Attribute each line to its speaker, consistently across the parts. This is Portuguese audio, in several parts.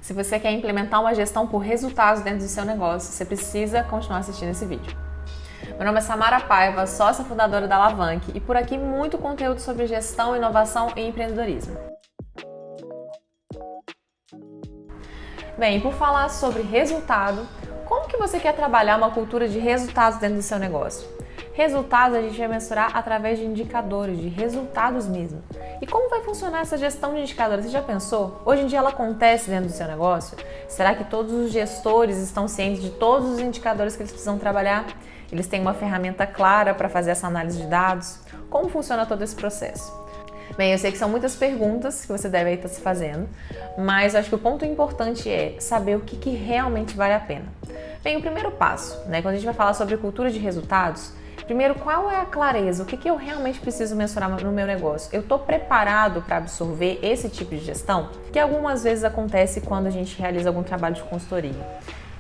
Speaker 1: Se você quer implementar uma gestão por resultados dentro do seu negócio, você precisa continuar assistindo esse vídeo. Meu nome é Samara Paiva, sócia fundadora da Alavanque, e por aqui muito conteúdo sobre gestão, inovação e empreendedorismo. Bem, por falar sobre resultado, como que você quer trabalhar uma cultura de resultados dentro do seu negócio? Resultados a gente vai mensurar através de indicadores, de resultados mesmo. E como vai funcionar essa gestão de indicadores? Você já pensou? Hoje em dia ela acontece dentro do seu negócio? Será que todos os gestores estão cientes de todos os indicadores que eles precisam trabalhar? Eles têm uma ferramenta clara para fazer essa análise de dados? Como funciona todo esse processo? Bem, eu sei que são muitas perguntas que você deve estar se fazendo, mas eu acho que o ponto importante é saber o que realmente vale a pena. Bem, o primeiro passo, quando a gente vai falar sobre cultura de resultados, primeiro, qual é a clareza? O que eu realmente preciso mensurar no meu negócio? Eu estou preparado para absorver esse tipo de gestão? Que algumas vezes acontece quando a gente realiza algum trabalho de consultoria.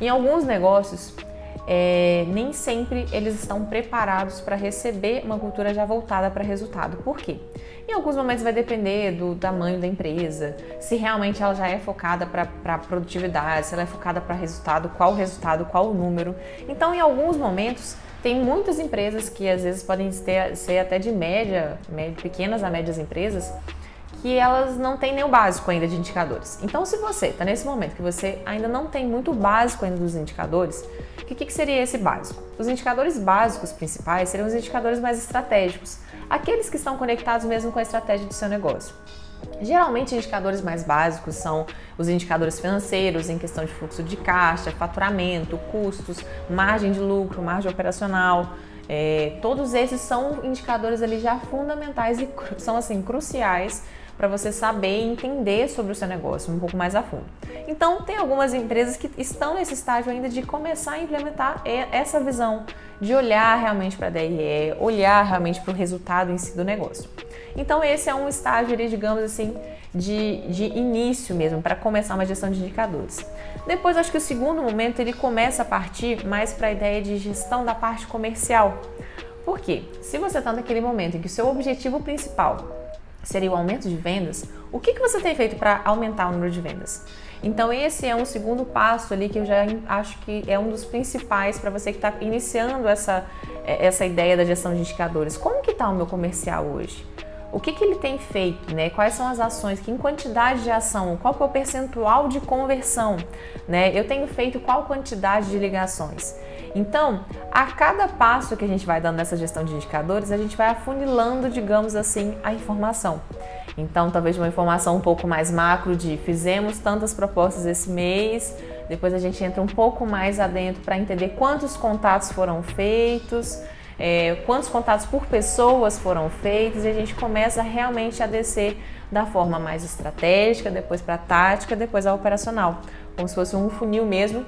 Speaker 1: Em alguns negócios, nem sempre eles estão preparados para receber uma cultura já voltada para resultado. Por quê? Em alguns momentos vai depender do tamanho da empresa, se realmente ela já é focada para produtividade, se ela é focada para resultado, qual o número. Então, em alguns momentos, tem muitas empresas que às vezes podem ser até de pequenas a médias empresas, que elas não têm nem o básico ainda de indicadores. Então, se você está nesse momento que você ainda não tem muito básico ainda dos indicadores, o que seria esse básico? Os indicadores básicos principais seriam os indicadores mais estratégicos, aqueles que estão conectados mesmo com a estratégia do seu negócio. Geralmente, indicadores mais básicos são os indicadores financeiros em questão de fluxo de caixa, faturamento, custos, margem de lucro, margem operacional. Todos esses são indicadores ali já fundamentais e são assim cruciais para você saber e entender sobre o seu negócio um pouco mais a fundo. Então, tem algumas empresas que estão nesse estágio ainda de começar a implementar essa visão, de olhar realmente para a DRE, olhar realmente para o resultado em si do negócio. Então, esse é um estágio, digamos assim, de início mesmo, para começar uma gestão de indicadores. Depois, acho que o segundo momento, ele começa a partir mais para a ideia de gestão da parte comercial. Por quê? Se você está naquele momento em que o seu objetivo principal seria o aumento de vendas, o que você tem feito para aumentar o número de vendas? Então, esse é um segundo passo ali que eu já acho que é um dos principais para você que está iniciando essa ideia da gestão de indicadores. Como que está o meu comercial hoje? O que ele tem feito, Quais são as ações? Que em quantidade de ação? Qual que é o percentual de conversão? Eu tenho feito qual quantidade de ligações? Então, a cada passo que a gente vai dando nessa gestão de indicadores, a gente vai afunilando, digamos assim, a informação. Então, talvez uma informação um pouco mais macro de fizemos tantas propostas esse mês, depois a gente entra um pouco mais adentro para entender quantos contatos foram feitos, quantos contatos por pessoas foram feitos, e a gente começa realmente a descer da forma mais estratégica, depois para a tática, depois a operacional, como se fosse um funil mesmo,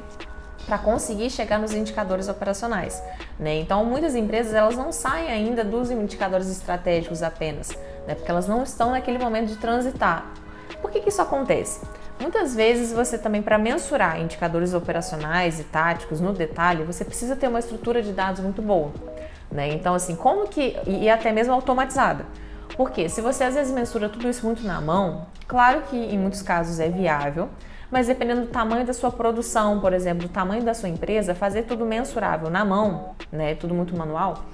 Speaker 1: para conseguir chegar nos indicadores operacionais. Então, muitas empresas elas não saem ainda dos indicadores estratégicos apenas, porque elas não estão naquele momento de transitar. Por que isso acontece? Muitas vezes você também, para mensurar indicadores operacionais e táticos no detalhe, você precisa ter uma estrutura de dados muito boa. Então, assim, e até mesmo automatizada. Porque se você às vezes mensura tudo isso muito na mão, claro que em muitos casos é viável, mas dependendo do tamanho da sua produção, por exemplo, do tamanho da sua empresa, fazer tudo mensurável na mão, tudo muito manual,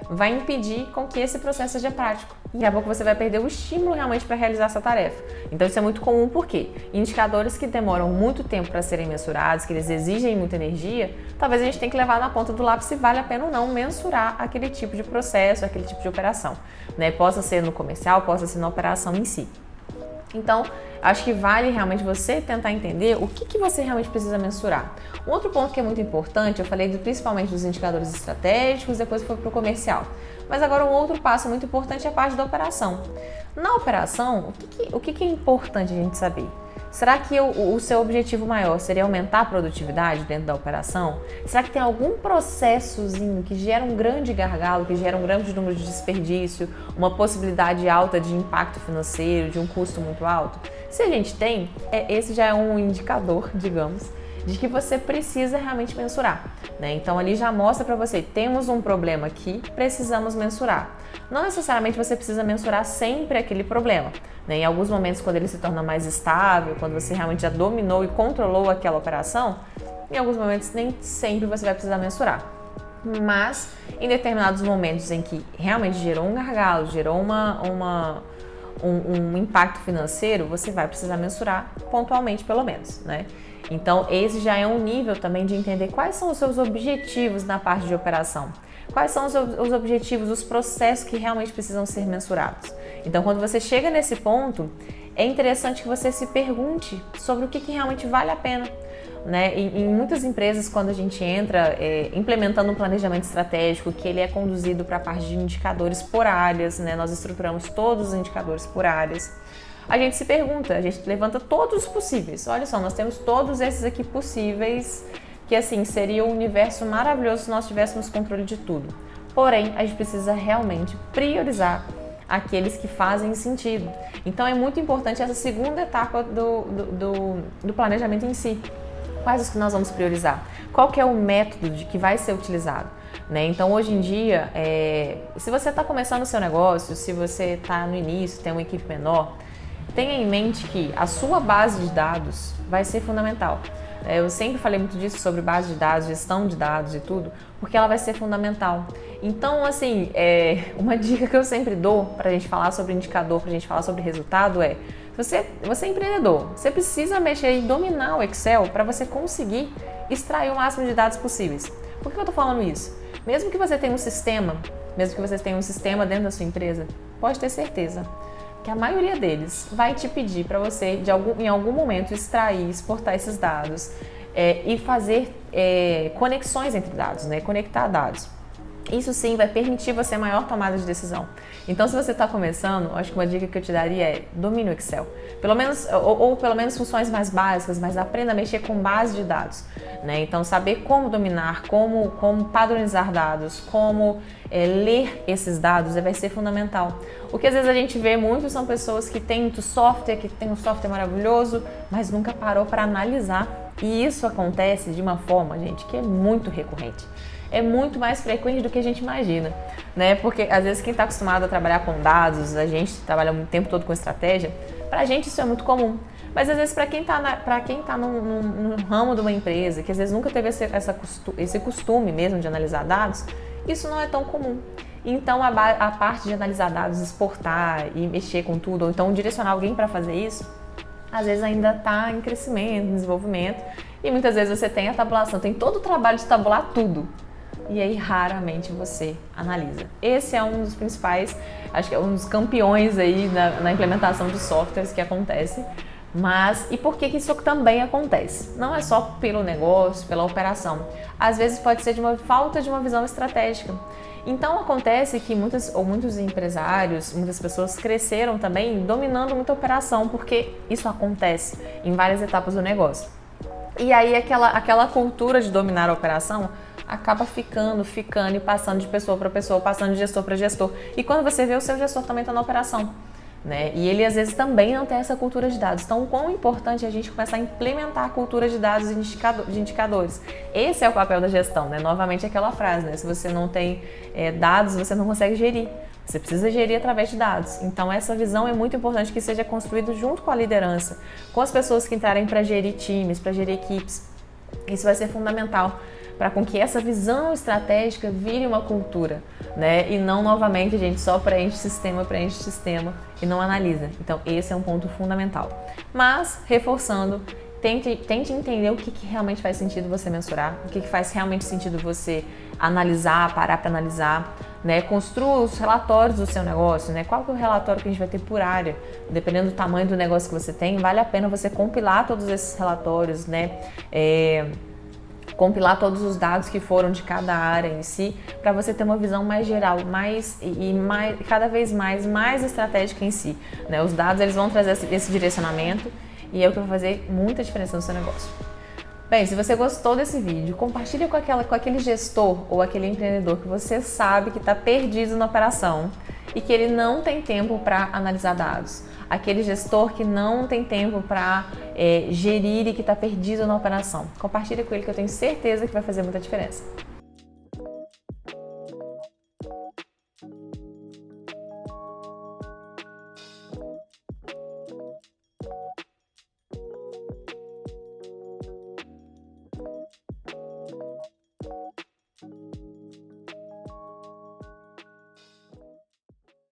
Speaker 1: vai impedir com que esse processo seja prático. E daqui a pouco você vai perder o estímulo realmente para realizar essa tarefa. Então isso é muito comum porque indicadores que demoram muito tempo para serem mensurados, que eles exigem muita energia, talvez a gente tenha que levar na ponta do lápis se vale a pena ou não mensurar aquele tipo de processo, aquele tipo de operação. Possa ser no comercial, possa ser na operação em si. Então, acho que vale realmente você tentar entender o que você realmente precisa mensurar. Um outro ponto que é muito importante, eu falei principalmente dos indicadores estratégicos, depois foi para o comercial. Mas agora um outro passo muito importante é a parte da operação. Na operação, o que é importante a gente saber? Será que o seu objetivo maior seria aumentar a produtividade dentro da operação? Será que tem algum processozinho que gera um grande gargalo, que gera um grande número de desperdício, uma possibilidade alta de impacto financeiro, de um custo muito alto? Se a gente tem, esse já é um indicador, digamos, de que você precisa realmente mensurar, né? Então ali já mostra para você, temos um problema aqui, precisamos mensurar. Não necessariamente você precisa mensurar sempre aquele problema, né? Em alguns momentos, quando ele se torna mais estável, quando você realmente já dominou e controlou aquela operação, em alguns momentos nem sempre você vai precisar mensurar. Mas em determinados momentos em que realmente gerou um gargalo, gerou um impacto financeiro, você vai precisar mensurar pontualmente, pelo menos, né? Então, esse já é um nível também de entender quais são os seus objetivos na parte de operação. Quais são os objetivos, os processos que realmente precisam ser mensurados. Então, quando você chega nesse ponto, é interessante que você se pergunte sobre o que realmente vale a pena. Né? Em muitas empresas, quando a gente entra implementando um planejamento estratégico, que ele é conduzido para a parte de indicadores por áreas, né? Nós estruturamos todos os indicadores por áreas. A gente se pergunta, a gente levanta todos os possíveis. Olha só, nós temos todos esses aqui possíveis, que assim, seria um universo maravilhoso se nós tivéssemos controle de tudo. Porém, a gente precisa realmente priorizar aqueles que fazem sentido. Então é muito importante essa segunda etapa do planejamento em si. Quais os que nós vamos priorizar? Qual que é o método que vai ser utilizado? Né? Então, hoje em dia, se você está começando o seu negócio, se você está no início, tem uma equipe menor, tenha em mente que a sua base de dados vai ser fundamental. Eu sempre falei muito disso sobre base de dados, gestão de dados e tudo, porque ela vai ser fundamental. Então, assim, uma dica que eu sempre dou para a gente falar sobre indicador, para a gente falar sobre resultado você é empreendedor, você precisa mexer e dominar o Excel para você conseguir extrair o máximo de dados possíveis. Por que eu estou falando isso? Mesmo que você tenha um sistema dentro da sua empresa, pode ter certeza que a maioria deles vai te pedir para você, em algum momento, extrair, exportar esses dados e fazer conexões entre dados, né? Conectar dados. Isso sim vai permitir você maior tomada de decisão. Então, se você está começando, acho que uma dica que eu te daria é domine o Excel. Pelo menos, ou pelo menos funções mais básicas, mas aprenda a mexer com base de dados. Né? Então, saber como dominar, como padronizar dados, como ler esses dados vai ser fundamental. O que às vezes a gente vê muito são pessoas que têm muito software, que tem um software maravilhoso, mas nunca parou para analisar. E isso acontece de uma forma, gente, que é muito recorrente. É muito mais frequente do que a gente imagina, né? Porque às vezes quem está acostumado a trabalhar com dados, a gente trabalha o tempo todo com estratégia, pra gente isso é muito comum. Mas às vezes para quem tá no ramo de uma empresa, que às vezes nunca teve esse costume mesmo de analisar dados, isso não é tão comum. Então a parte de analisar dados, exportar e mexer com tudo, ou então direcionar alguém para fazer isso, às vezes ainda está em crescimento, em desenvolvimento, e muitas vezes você tem a tabulação, tem todo o trabalho de tabular tudo. E aí raramente você analisa. Esse é um dos principais, acho que é um dos campeões aí na implementação de softwares que acontece. Mas, e por que isso também acontece? Não é só pelo negócio, pela operação. Às vezes pode ser de uma falta de uma visão estratégica. Então acontece que muitos empresários, muitas pessoas cresceram também dominando muita operação, porque isso acontece em várias etapas do negócio. E aí aquela cultura de dominar a operação acaba ficando e passando de pessoa para pessoa, passando de gestor para gestor. E quando você vê, o seu gestor também está na operação, né? E ele às vezes também não tem essa cultura de dados. Então, o quão importante é a gente começar a implementar a cultura de dados de indicadores. Esse é o papel da gestão, né? Novamente aquela frase, né? Se você não tem dados, você não consegue gerir. Você precisa gerir através de dados. Então, essa visão é muito importante que seja construída junto com a liderança, com as pessoas que entrarem para gerir times, para gerir equipes. Isso vai ser fundamental para com que essa visão estratégica vire uma cultura, né? E não novamente, gente, só preenche sistema e não analisa. Então, esse é um ponto fundamental. Mas, reforçando, tente entender o que realmente faz sentido você mensurar, o que faz realmente sentido você analisar, parar para analisar, né? Construa os relatórios do seu negócio, né? Qual que é o relatório que a gente vai ter por área? Dependendo do tamanho do negócio que você tem, vale a pena você compilar todos esses relatórios, né? Compilar todos os dados que foram de cada área em si, para você ter uma visão mais geral, cada vez mais estratégica em si, né? Os dados eles vão trazer esse direcionamento e é o que vai fazer muita diferença no seu negócio. Bem, se você gostou desse vídeo, compartilha com aquele gestor ou aquele empreendedor que você sabe que está perdido na operação e que ele não tem tempo para analisar dados. Aquele gestor que não tem tempo para gerir e que está perdido na operação. Compartilha com ele que eu tenho certeza que vai fazer muita diferença.